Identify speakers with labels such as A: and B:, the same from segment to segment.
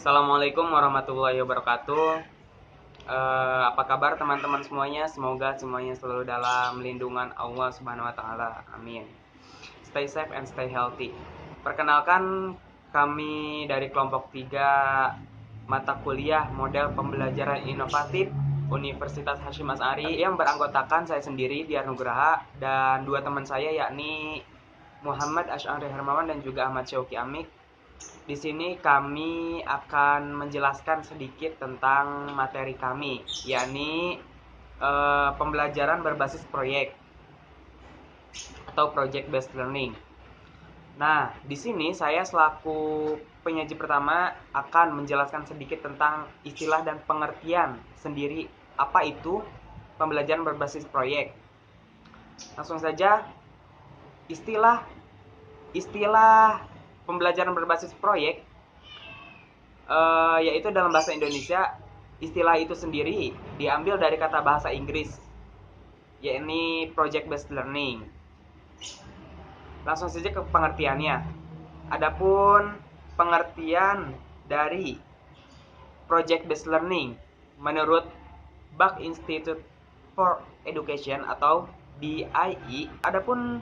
A: Assalamualaikum warahmatullahi wabarakatuh. Apa kabar teman-teman semuanya? Semoga semuanya selalu dalam lindungan Allah Subhanahu wa taala. Amin. Stay safe and stay healthy. Perkenalkan, kami dari kelompok 3 mata kuliah model pembelajaran inovatif Universitas Hasyim Asy'ari yang beranggotakan saya sendiri Diar Nugraha dan dua teman saya yakni Muhammad Asy'ari Hermawan dan juga Ahmad Syauki Amik. Di sini kami akan menjelaskan sedikit tentang materi kami, yakni pembelajaran berbasis proyek atau project based learning. Nah, di sini saya selaku penyaji pertama akan menjelaskan sedikit tentang istilah dan pengertian sendiri apa itu pembelajaran berbasis proyek. Langsung saja, istilah pembelajaran berbasis proyek yaitu dalam bahasa Indonesia, istilah itu sendiri diambil dari kata bahasa Inggris, yakni project based learning. Langsung saja ke pengertiannya. Adapun pengertian dari project based learning menurut Buck Institute for Education atau BIE, adapun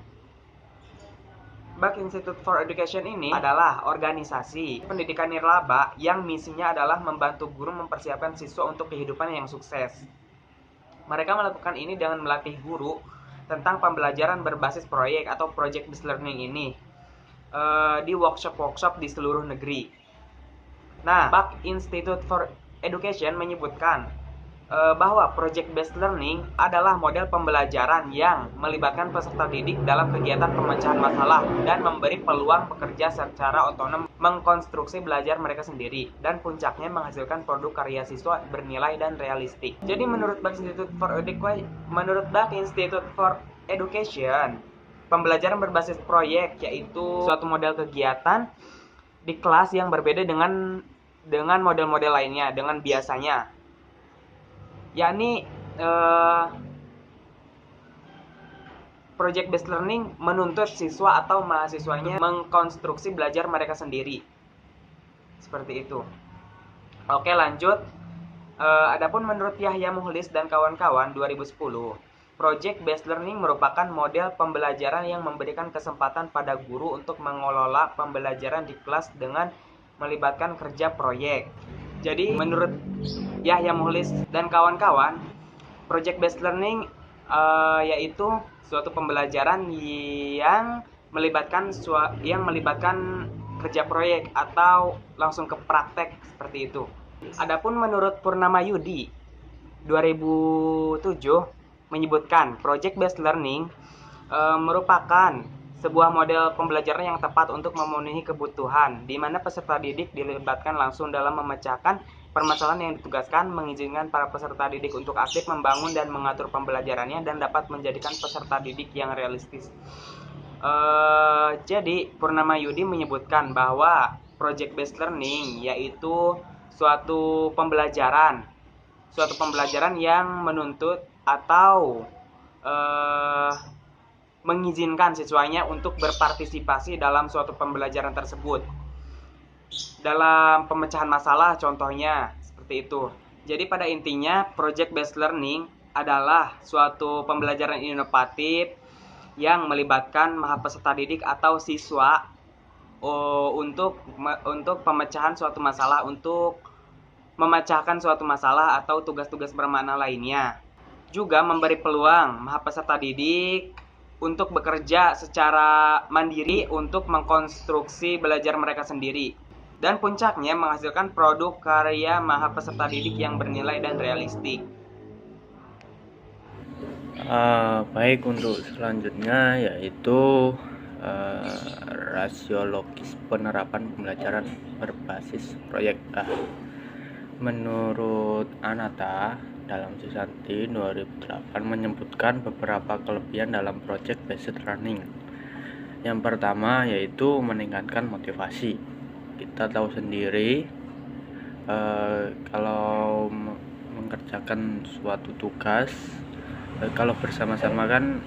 A: Buck Institute for Education ini adalah organisasi pendidikan nirlaba yang misinya adalah membantu guru mempersiapkan siswa untuk kehidupan yang sukses. Mereka melakukan ini dengan melatih guru tentang pembelajaran berbasis proyek atau project based learning ini di workshop-workshop di seluruh negeri. Nah, Buck Institute for Education menyebutkan bahwa project based learning adalah model pembelajaran yang melibatkan peserta didik dalam kegiatan pemecahan masalah dan memberi peluang bekerja secara otonom mengkonstruksi belajar mereka sendiri, dan puncaknya menghasilkan produk karya siswa bernilai dan realistik. Jadi menurut Buck Institute for Education, pembelajaran berbasis proyek yaitu suatu model kegiatan di kelas yang berbeda dengan model-model lainnya dengan biasanya, yakni project based learning menuntut siswa atau mahasiswanya mengkonstruksi belajar mereka sendiri. Seperti itu. Oke, lanjut. Adapun menurut Yahya Mukhlis dan kawan-kawan 2010, project based learning merupakan model pembelajaran yang memberikan kesempatan pada guru untuk mengelola pembelajaran di kelas dengan melibatkan kerja proyek. Jadi menurut Yahya Mukhlis dan kawan-kawan, project based learning yaitu suatu pembelajaran yang melibatkan kerja proyek atau langsung ke praktek seperti itu. Adapun menurut Purnama Yudi 2007 menyebutkan project based learning merupakan sebuah model pembelajaran yang tepat untuk memenuhi kebutuhan, di mana peserta didik dilibatkan langsung dalam memecahkan permasalahan yang ditugaskan, mengizinkan para peserta didik untuk aktif membangun dan mengatur pembelajarannya, dan dapat menjadikan peserta didik yang realistis. Jadi, Purnama Yudi menyebutkan bahwa project based learning yaitu suatu pembelajaran yang menuntut atau mengizinkan siswanya untuk berpartisipasi dalam suatu pembelajaran tersebut. Dalam pemecahan masalah contohnya seperti itu. Jadi pada intinya project based learning adalah suatu pembelajaran inovatif yang melibatkan peserta didik atau siswa untuk pemecahan suatu masalah, untuk memecahkan suatu masalah atau tugas-tugas bermakna lainnya. Juga memberi peluang peserta didik untuk bekerja secara mandiri untuk mengkonstruksi belajar mereka sendiri, dan puncaknya menghasilkan produk karya peserta didik yang bernilai dan realistik.
B: Baik, untuk selanjutnya yaitu rasiologis penerapan pembelajaran berbasis proyek. Menurut Anata dalam Susanti 2008 menyebutkan beberapa kelebihan dalam project based learning. Yang pertama yaitu meningkatkan motivasi. Kita tahu sendiri kalau mengerjakan suatu tugas kalau bersama-sama kan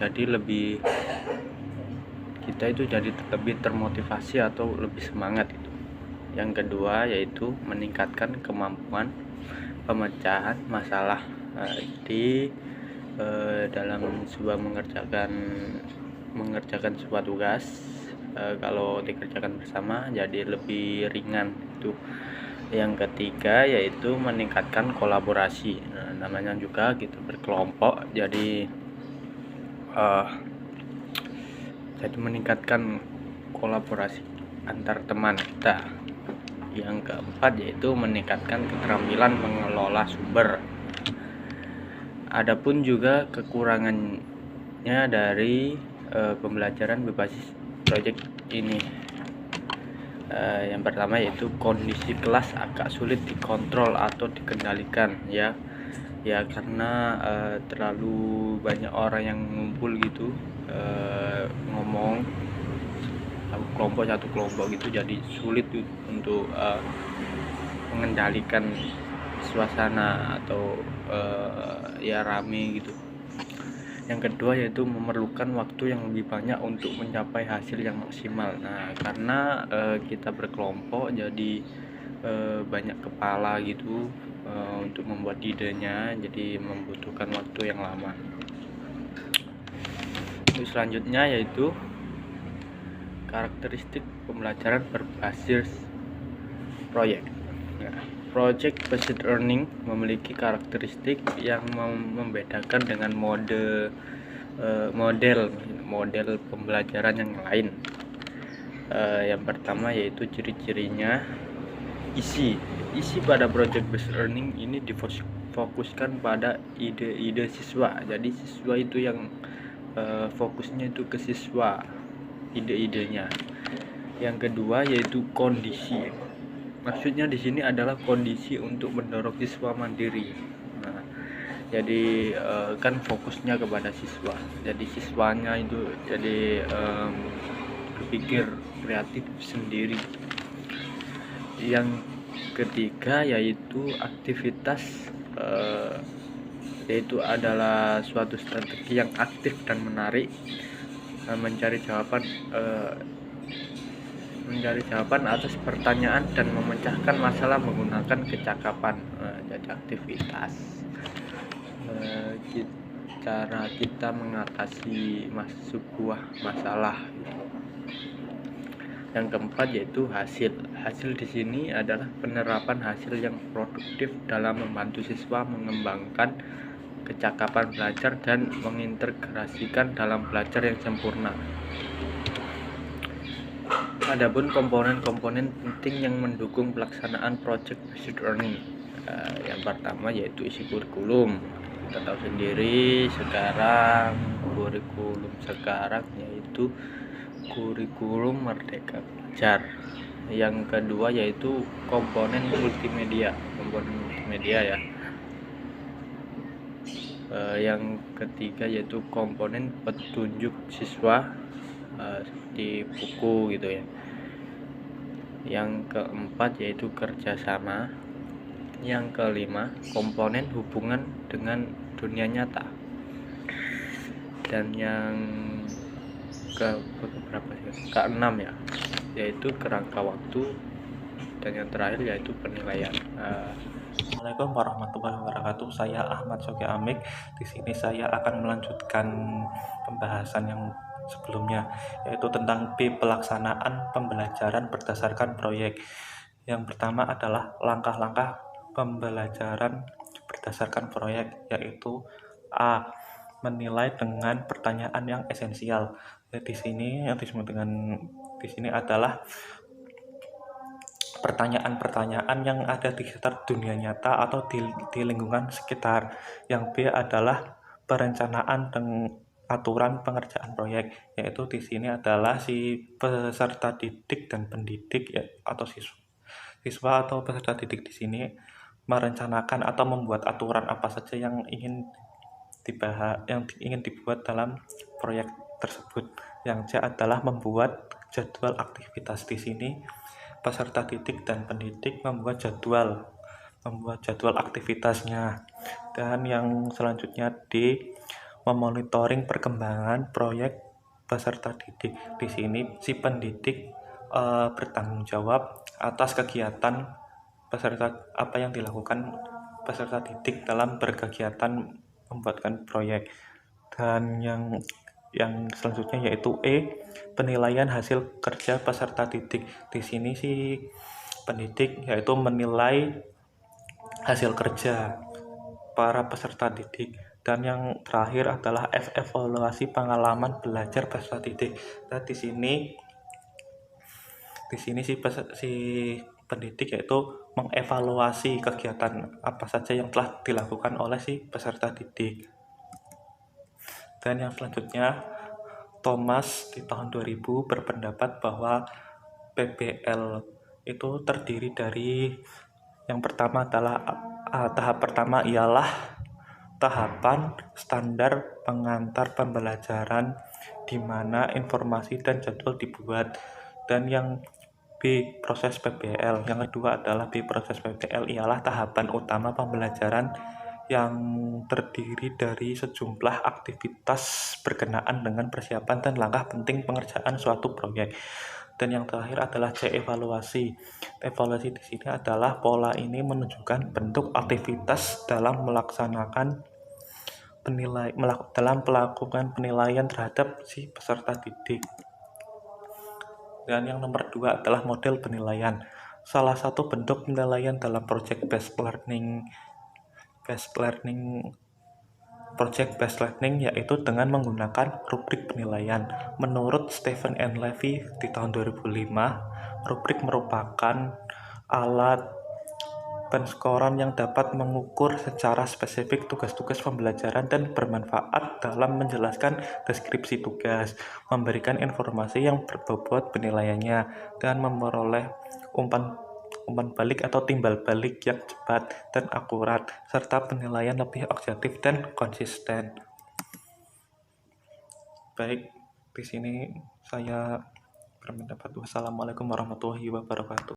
B: jadi kita itu jadi lebih termotivasi atau lebih semangat itu. Yang kedua yaitu meningkatkan kemampuan pemecahan masalah. Jadi dalam sebuah mengerjakan sebuah tugas, kalau dikerjakan bersama jadi lebih ringan itu. Yang ketiga yaitu meningkatkan kolaborasi. Namanya juga gitu berkelompok, jadi meningkatkan kolaborasi antar teman kita. Yang keempat yaitu meningkatkan keterampilan mengelola sumber. Adapun juga kekurangannya dari pembelajaran berbasis project ini. Yang pertama yaitu kondisi kelas agak sulit dikontrol atau dikendalikan ya karena terlalu banyak orang yang ngumpul gitu, ngomong satu kelompok gitu, jadi sulit untuk mengendalikan suasana atau ya rame gitu. Yang kedua yaitu memerlukan waktu yang lebih banyak untuk mencapai hasil yang maksimal. Nah, karena kita berkelompok jadi banyak kepala gitu untuk membuat idenya, jadi membutuhkan waktu yang lama. Terus selanjutnya yaitu karakteristik pembelajaran berbasis proyek. Nah, project based learning memiliki karakteristik yang membedakan dengan model pembelajaran yang lain. Yang pertama yaitu ciri-cirinya isi pada project based learning ini difokuskan pada ide-ide siswa. Jadi siswa itu yang fokusnya itu ke siswa, ide-idenya. Yang kedua yaitu kondisi. Maksudnya di sini adalah kondisi untuk mendorong siswa mandiri. Nah, jadi kan fokusnya kepada siswa. Jadi siswanya itu jadi berpikir kreatif sendiri. Yang ketiga yaitu aktivitas, yaitu adalah suatu strategi yang aktif dan menarik, mencari jawaban atas pertanyaan dan memecahkan masalah menggunakan kecakapan. Jadi aktivitas cara kita mengatasi sebuah masalah. Yang keempat yaitu hasil di sini adalah penerapan hasil yang produktif dalam membantu siswa mengembangkan kecakapan belajar dan mengintegrasikan dalam belajar yang sempurna. Adapun komponen-komponen penting yang mendukung pelaksanaan project based learning, yang pertama yaitu isi kurikulum. Kita tahu sendiri sekarang kurikulum yaitu kurikulum Merdeka Belajar. Yang kedua yaitu komponen multimedia ya. Yang ketiga yaitu komponen petunjuk siswa seperti buku gitu ya. Yang keempat yaitu kerjasama. Yang kelima komponen hubungan dengan dunia nyata. Dan yang keenam ya, yaitu kerangka waktu. Dan yang terakhir yaitu penilaian.
C: Assalamualaikum warahmatullahi wabarakatuh. Saya Ahmad Soki Amik. Di sini saya akan melanjutkan pembahasan yang sebelumnya, yaitu tentang pelaksanaan pembelajaran berdasarkan proyek. Yang pertama adalah langkah-langkah pembelajaran berdasarkan proyek, yaitu A. Menilai dengan pertanyaan yang esensial. Di sini yang disebut dengan di sini adalah pertanyaan-pertanyaan yang ada di sekitar dunia nyata atau di lingkungan sekitar. Yang B adalah perencanaan dan aturan pengerjaan proyek, yaitu di sini adalah si peserta didik dan pendidik ya, atau siswa atau peserta didik di sini merencanakan atau membuat aturan apa saja yang ingin dibuat dalam proyek tersebut. Yang C adalah membuat jadwal aktivitas. Di sini peserta didik dan pendidik membuat jadwal aktivitasnya. Dan yang selanjutnya D, memonitoring perkembangan proyek peserta didik. Di sini si pendidik bertanggung jawab atas kegiatan peserta apa yang dilakukan peserta didik dalam berkegiatan membuatkan proyek. Dan yang selanjutnya yaitu penilaian hasil kerja peserta didik. Di sini si pendidik yaitu menilai hasil kerja para peserta didik. Dan yang terakhir adalah evaluasi pengalaman belajar peserta didik. Nah, di sini si pendidik yaitu mengevaluasi kegiatan apa saja yang telah dilakukan oleh si peserta didik. Dan yang selanjutnya, Thomas di tahun 2000 berpendapat bahwa PBL itu terdiri dari yang pertama adalah tahap pertama ialah tahapan standar pengantar pembelajaran di mana informasi dan jadwal dibuat. Dan yang B, proses PBL. Yang kedua adalah B, proses PBL ialah tahapan utama pembelajaran yang terdiri dari sejumlah aktivitas berkenaan dengan persiapan dan langkah penting pengerjaan suatu proyek. Dan yang terakhir adalah C, evaluasi. Evaluasi di sini adalah pola ini menunjukkan bentuk aktivitas dalam melaksanakan dalam melakukan penilaian terhadap si peserta didik. Dan yang nomor 2 adalah model penilaian. Salah satu bentuk penilaian dalam project based learning yaitu dengan menggunakan rubrik penilaian. Menurut Stephen N. Levy di tahun 2005, rubrik merupakan alat penskoran yang dapat mengukur secara spesifik tugas-tugas pembelajaran dan bermanfaat dalam menjelaskan deskripsi tugas, memberikan informasi yang berbobot penilaiannya, dan memperoleh umpan balik atau timbal balik yang cepat dan akurat, serta penilaian lebih objektif dan konsisten. Baik, di sini saya berpendapat. Wassalamualaikum warahmatullahi wabarakatuh.